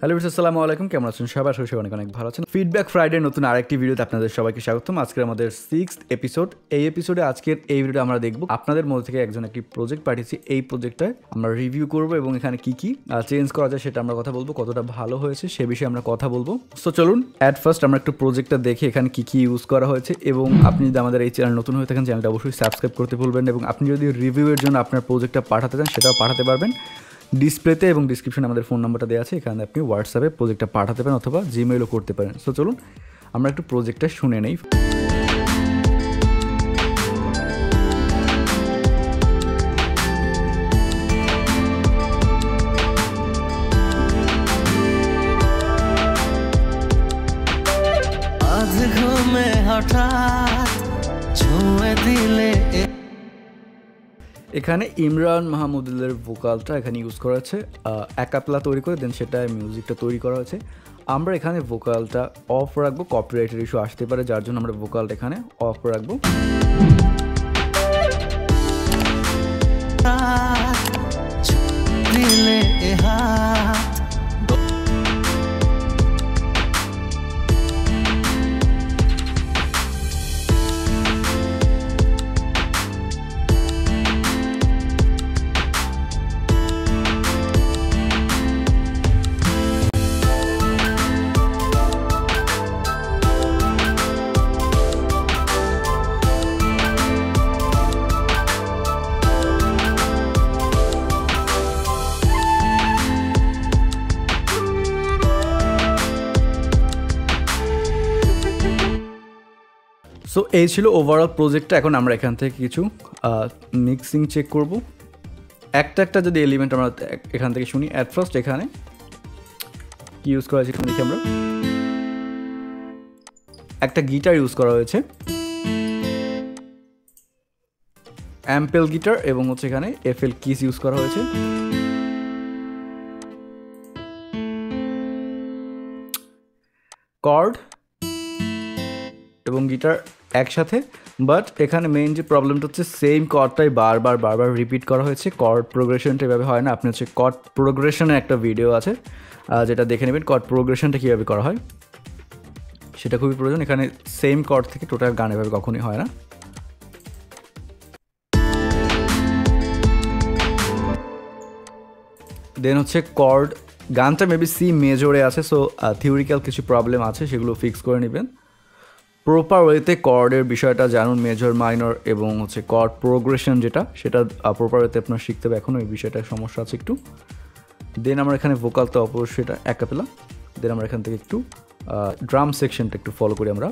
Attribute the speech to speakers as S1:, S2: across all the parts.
S1: Hello viewers, আসসালামু আলাইকুম। কেমন আছেন সবাই? আশা করি অনেক অনেক ভালো আছেন। ফিডব্যাক ফ্রাইডে নতুন আরেকটি ভিডিওতে আপনাদের সবাইকে স্বাগতম। আজকে আমাদের 6th এপিসোড। এই এপিসোডে আজকের এই ভিডিওটা আমরা দেখব আপনাদের মধ্যে থেকে একজন একটি প্রজেক্ট পাঠিয়েছি। এই প্রজেক্টটায় আমরা রিভিউ করব এবং এখানে কি কি চেঞ্জ করা যায় সেটা আমরা কথা বলবো, কতটা ভালো হয়েছে সে বিষয়ে আমরা কথা বলবো। সো চলুন অ্যাট ফার্স্ট আমরা একটু প্রজেক্টটা দেখে এখানে কি কি ইউজ করা হয়েছে, এবং আপনি যদি আমাদের এই চ্যানেল নতুন হয়ে থাকেন চ্যানেলটা অবশ্যই সাবস্ক্রাইব করতে ভুলবেন, এবং আপনি যদি রিভিউয়ের জন্য আপনার প্রজেক্টটা পাঠাতে চান সেটাও পাঠাতে পারবেন। ডিসপ্লেতে এবং ডিসক্রিপশনে আমাদের ফোন নাম্বারটা দেওয়া আছে, এখানে আপনি হোয়াটসঅ্যাপে প্রজেক্টটা পাঠাতে পারেন অথবা জিমেইলও করতে পারেন। সো চলুন আমরা একটু প্রজেক্টটা শুনে নেই।
S2: আজ ঘুমে হঠাৎ ছুঁয়ে দিলে
S1: এখানে ইমরান মাহমুদুলের ভোকালটা এখানে ইউজ করা হয়েছে, অ্যাকাপেলা তৈরি করে দেন সেটা মিউজিকটা তৈরি করা হয়েছে। আমরা এখানে ভোকালটা অফ রাখবো, কপিরাইটের ইস্যু আসতে পারে, যার জন্য আমরা ভোকালটা এখানে অফ রাখবো। সো এই ছিল ওভারঅল প্রজেক্টটা। এখন আমরা এখান থেকে কিছু মিক্সিং চেক করব। একটা যদি এলিমেন্ট আমরা এখান থেকে শুনি। অ্যাট ফার্স্ট এখানে কি ইউজ করা হয়েছে দেখি আমরা। একটা গিটার ইউজ করা হয়েছে, অ্যাম্পেল গিটার, এবং হচ্ছে এখানে এফএল কিস ইউজ করা হয়েছে। কর্ড এবং গিটার একসাথে, বাট এখানে মেইন যে প্রবলেমটা হচ্ছে সেম কর্ডটাই বারবার রিপিট করা হয়েছে। কর্ড প্রোগ্রেশনটা এভাবে হয় না। আপনি হচ্ছে কর্ড প্রোগ্রেশনের একটা ভিডিও আছে যেটা দেখে নেবেন, কর্ড প্রোগ্রেশনটা কীভাবে করা হয় সেটা খুবই প্রয়োজন। এখানে সেম কর্ড থেকে টোটাল গান এভাবে কখনোই হয় না। দেন হচ্ছে কর্ড, গানটা মেবি সি মেজরে আছে, সো থিওরিক্যাল কিছু প্রবলেম আছে, সেগুলো ফিক্স করে নেবেন। প্রপার ওয়েতে কর্ডের বিষয়টা জানুন, মেজর মাইনর এবং হচ্ছে কর্ড প্রোগ্রেশন যেটা, সেটা প্রপার ওয়েতে আপনার শিখতে হবে। এখনও এই বিষয়টার সমস্যা আছে একটু। দেন আমরা এখানে ভোকাল তো অবশ্যই এটা অ্যাকাপেলা। দেন আমরা এখান থেকে একটু ড্রাম সেকশনটা একটু ফলো করি আমরা।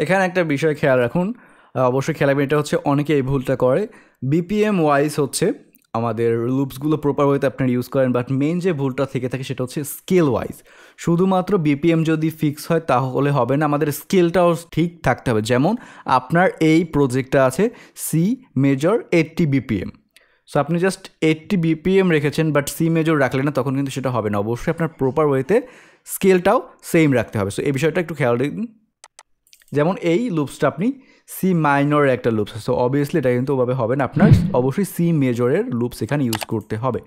S1: এখানে একটা বিষয় খেয়াল রাখুন, অবশ্যই খেয়াল রাখবেন, এটা হচ্ছে অনেকে এই ভুলটা করে। বিপিএম ওয়াইজ হচ্ছে আমাদের লুপসগুলো প্রপার ওয়েতে আপনারা ইউজ করেন, বাট মেইন যে ভুলটা থেকে থাকে সেটা হচ্ছে স্কেল ওয়াইজ। শুধুমাত্র বিপিএম যদি ফিক্স হয় তাহলে হবে না, আমাদের স্কেলটাও ঠিক থাকতে হবে। যেমন আপনার এই প্রজেক্টটা আছে সি মেজর 80 বিপিএম, সো আপনি জাস্ট 80 বিপিএম রেখেছেন বাট সি মেজর রাখলেন না, তখন কিন্তু সেটা হবে না। অবশ্যই আপনার প্রপার ওয়েতে স্কেলটাও সেম রাখতে হবে। সো এই বিষয়টা একটু খেয়াল রাখবেন। যেমন এই লুপসটা আপনি সি মাইনরের একটা লুপস, সো অবভিয়াসলি এটা কিন্তু ওভাবে হবে না, আপনার অবশ্যই সি মেজরের লুপস এখানে ইউজ করতে হবে।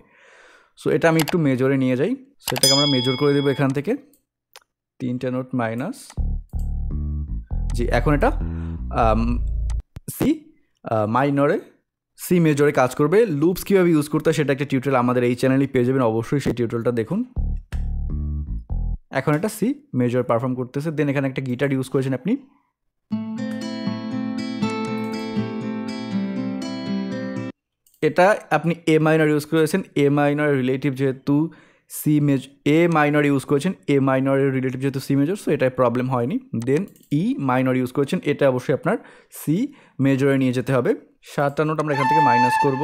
S1: সো এটা আমি একটু মেজরে নিয়ে যাই, সো এটাকে আমরা মেজর করে দেবো এখান থেকে 3টা নোট মাইনাস। জি, এখন এটা সি মাইনরে সি মেজরে কাজ করবে। লুপস কীভাবে ইউজ করতে হয় সেটা একটা টিউটোরিয়াল আমাদের এই চ্যানেলেই পেয়ে যাবেন, অবশ্যই সেই টিউটোরিয়ালটা দেখুন। এখন এটা সি মেজর পারফর্ম করতেছে। দেন এখানে একটা গিটার ইউজ করেছেন আপনি, এটা আপনি এ মাইনর ইউজ করেছেন। এ মাইনর রিলেটিভ যেহেতু সি মেজর, এ মাইনর ইউজ করেছেন, এ মাইনরের রিলেটিভ যেহেতু সি মেজর, সো এটাই প্রবলেম হয়নি। দেন ই মাইনর ইউজ করেছেন, এটা অবশ্যই আপনার সি মেজরে নিয়ে যেতে হবে। 7টা নোট আমরা এখান থেকে মাইনাস করব।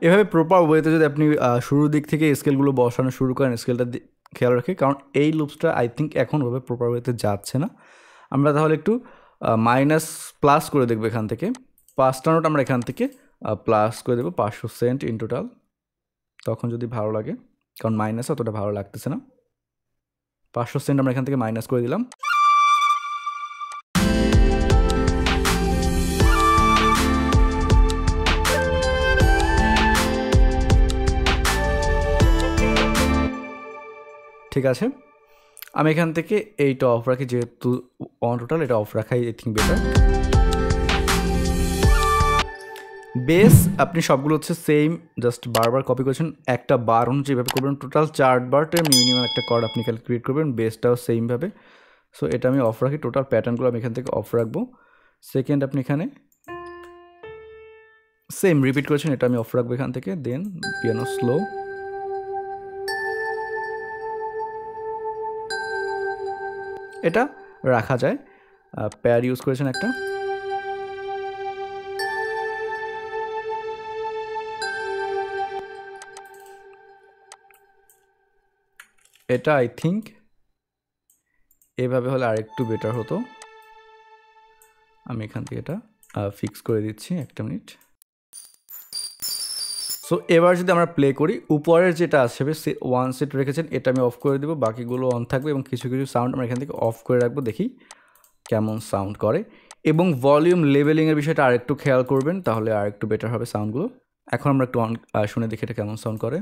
S1: এভাবে প্রপার ওয়েতে যদি আপনি শুরুর দিক থেকে স্কেলগুলো বসানো শুরু করেন, স্কেলটা খেয়াল রাখে, কারণ এই লুপসটা আই থিঙ্ক এখন ওভাবে প্রপার ওয়েতে যাচ্ছে না। আমরা তাহলে একটু মাইনাস প্লাস করে দেখবো এখান থেকে। 5টা নোট আমরা এখান থেকে প্লাস করে দেবো 500 সেন্ট ইন টোটাল, তখন যদি ভালো লাগে, কারণ মাইনাস অতটা ভালো লাগতেছে না। 500 সেন্ট আমরা এখান থেকে মাইনাস করে দিলাম। ঠিক আছে, আমি এখান থেকে এইটা অফ রাখি, যেহেতু অন টোটাল এটা অফ রাখাই আই থিঙ্ক বেটার। বেস আপনি সবগুলো হচ্ছে সেম, জাস্ট বারবার কপি করেছেন, একটা বার যেভাবে করবেন টোটাল 4 বারটে মিনিমাম একটা কর্ড আপনি ক্যালকুলেট করবেন, বেসটাও সেমভাবে। সো এটা আমি অফ রাখি, টোটাল প্যাটার্নগুলো আমি এখান থেকে অফ রাখবো। সেকেন্ড আপনি এখানে সেম রিপিট করেছেন, এটা আমি অফ রাখবো এখান থেকে। দেন পিয়ানো স্লো, এটা রাখা যায়। প্যার ইউজ করেছেন একটা, এটা আই থিঙ্ক এভাবে হলে আরেকটু বেটার হতো। আমি এখান থেকে এটা ফিক্স করে দিচ্ছি, একটা মিনিট। সো এবার যদি আমরা প্লে করি, উপরের যেটা আসবে 1 সেট রেখেছেন, এটা আমি অফ করে দেবো, বাকিগুলো অন থাকবে এবং কিছু কিছু সাউন্ড আমরা এখান থেকে অফ করে রাখবো, দেখি কেমন সাউন্ড করে। এবং ভলিউম লেভেলিংয়ের বিষয়টা আরেকটু খেয়াল করবেন, তাহলে আরেকটু বেটার হবে সাউন্ডগুলো। এখন আমরা একটু শুনে দেখি এটা কেমন সাউন্ড করে।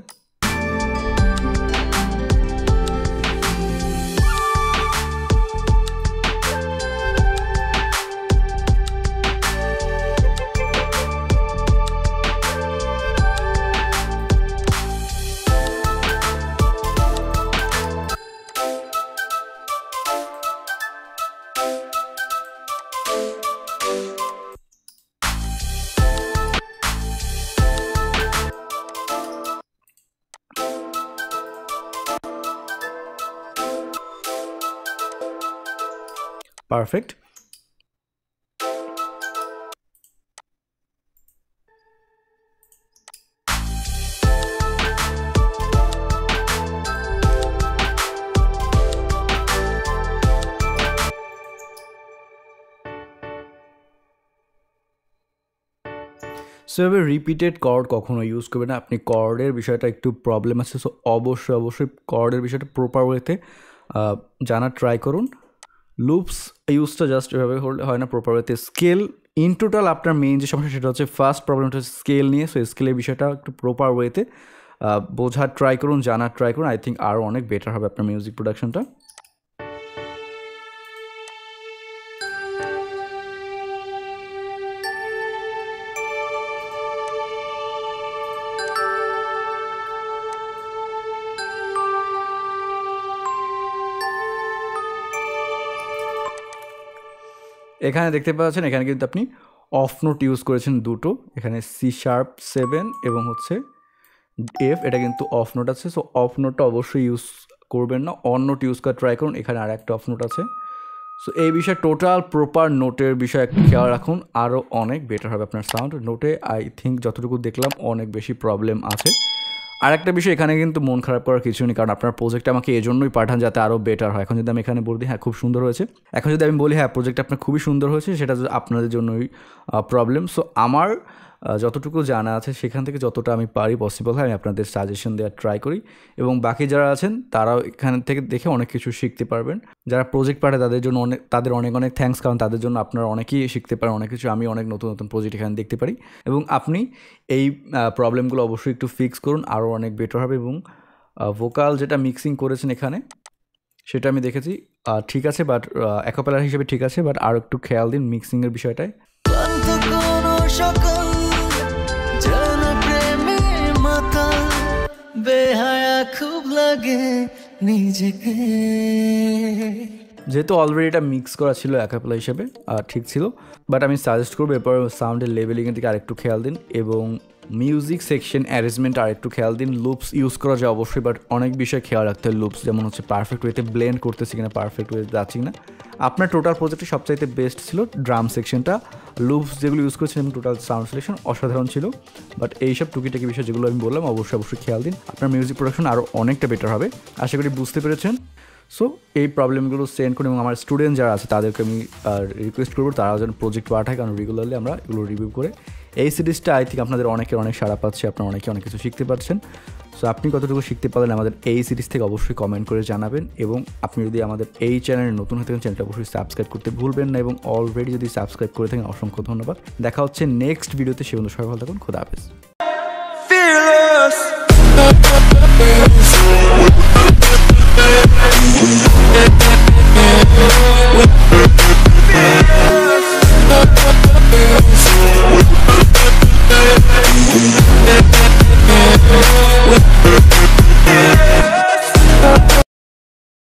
S1: পারফেক্ট। সো এভাবে রিপিটেড কর্ড কখনো ইউজ করবে না, আপনি কর্ডের বিষয়টা একটু প্রবলেম আছে, সো অবশ্যই কর্ডের বিষয়টা প্রপার ওয়েতে জানার ট্রাই করুন। লুপস ইউজটা জাস্ট এভাবে হলে হয় না, প্রপার ওয়েতে। স্কেল ইন টোটাল আপনার মেইন যে সমস্যা সেটা হচ্ছে ফার্স্ট প্রবলেমটা হচ্ছে স্কেল নিয়ে। সো স্কেলের বিষয়টা একটু প্রপার ওয়েতে বোঝার ট্রাই করুন, জানার ট্রাই করুন, আই থিঙ্ক আরও অনেক বেটার হবে আপনার মিউজিক প্রোডাকশনটা। এখানে দেখতে পাচ্ছেন, এখানে কিন্তু আপনি অফ নোট ইউজ করেছেন দুটো, এখানে C♯7 এবং হচ্ছে F, এটা কিন্তু অফ নোট আছে। সো অফ নোটটা অবশ্যই ইউজ করবেন না, অন নোট ইউজ করা ট্রাই করুন। এখানে আর একটা অফ নোট আছে। সো এই বিষয়ে টোটাল প্রপার নোটের বিষয়ে একটু খেয়াল রাখুন, আরও অনেক বেটার হবে আপনার সাউন্ড। নোটে আই থিঙ্ক যতটুকু দেখলাম অনেক বেশি প্রবলেম আছে। আর একটা বিষয়, এখানে কিন্তু মন খারাপ করার কিছু নেই, কারণ আপনার প্রজেক্ট আমাকে এজন্যই পাঠান যাতে আরও বেটার হয়। এখন যদি আমি এখানে বলি হ্যাঁ খুব সুন্দর হয়েছে, এখন যদি আমি বলি হ্যাঁ প্রজেক্ট আপনার খুবই সুন্দর হয়েছে, সেটা আপনাদের জন্যই প্রবলেম। সো আমার যতটুকু জানা আছে সেখান থেকে যতটা আমি পারি পসিবল হয় আমি আপনাদের সাজেশন দেওয়ার ট্রাই করি, এবং বাকি যারা আছেন তারাও এখান থেকে দেখে অনেক কিছু শিখতে পারবেন। যারা প্রজেক্ট পাঠায় তাদের অনেক থ্যাঙ্কস, কারণ তাদের জন্য আপনারা অনেকেই শিখতে পারেন অনেক কিছু। আমি অনেক নতুন প্রজেক্ট এখানে দেখতে পারি, এবং আপনি এই প্রবলেমগুলো অবশ্যই একটু ফিক্স করুন, আরও অনেক বেটার হবে। এবং ভোকাল যেটা মিক্সিং করেছেন এখানে সেটা আমি দেখেছি ঠিক আছে, বাট অ্যাকোপেলার হিসেবে ঠিক আছে, বাট আরও একটু খেয়াল দিন মিক্সিংয়ের বিষয়টায়।
S2: বেহায়া খুব লাগে নিজেকে,
S1: যেহেতু অলরেডি এটা মিক্স করা ছিল অ্যাকাপেলা হিসেবে ঠিক ছিল, বাট আমি সাজেস্ট করবো এরপর সাউন্ডের লেভেলিংয়ের দিকে আরেকটু খেয়াল দিন, এবং মিউজিক সেকশন অ্যারেঞ্জমেন্ট আরেকটু খেয়াল দিন। লুপস ইউজ করা যায় অবশ্যই, বাট অনেক বিষয় খেয়াল রাখতে হয়। লুপস যেমন হচ্ছে পারফেক্ট ওয়েতে ব্লেন্ড করতেছি কিনা, পারফেক্ট ওয়েতে যাচ্ছি না। আপনার টোটাল প্রজেক্টে সবচাইতে বেস্ট ছিল ড্রাম সেকশনটা, লুপস যেগুলো ইউজ করেছিলাম এবং টোটাল সাউন্ড সিলেকশন অসাধারণ ছিল। বাট এইসব টুকিটাকি বিষয় যেগুলো আমি বললাম অবশ্যই খেয়াল দিন, আপনার মিউজিক প্রোডাকশন আরও অনেকটা বেটার হবে। আশা করি বুঝতে পেরেছেন। সো এই প্রবলেমগুলো সেন্ড করুন এবং আমার স্টুডেন্ট যারা আছে তাদেরকে আমি রিকোয়েস্ট করবো তারা যেন প্রজেক্ট পাঠায়, কারণ রেগুলারলি আমরা এগুলো রিভিউ করে এই সিরিজটা আই থিঙ্ক আপনাদের অনেক সাড়া পাচ্ছে, আপনারা অনেক কিছু শিখতে পারছেন। সো আপনি কতটুকু শিখতে পারলেন আমাদের এই সিরিজ থেকে অবশ্যই কমেন্ট করে জানাবেন, এবং আপনি যদি আমাদের এই চ্যানেলে নতুন হয়ে থাকেন চ্যানেলটা অবশ্যই সাবস্ক্রাইব করতে ভুলবেন না, এবং অলরেডি যদি সাবস্ক্রাইব করে থাকেন অসংখ্য ধন্যবাদ। দেখা হচ্ছে নেক্সট ভিডিওতে, সে বন্ধু সবাই ভালো থাকুন, খোদা হাফেজ।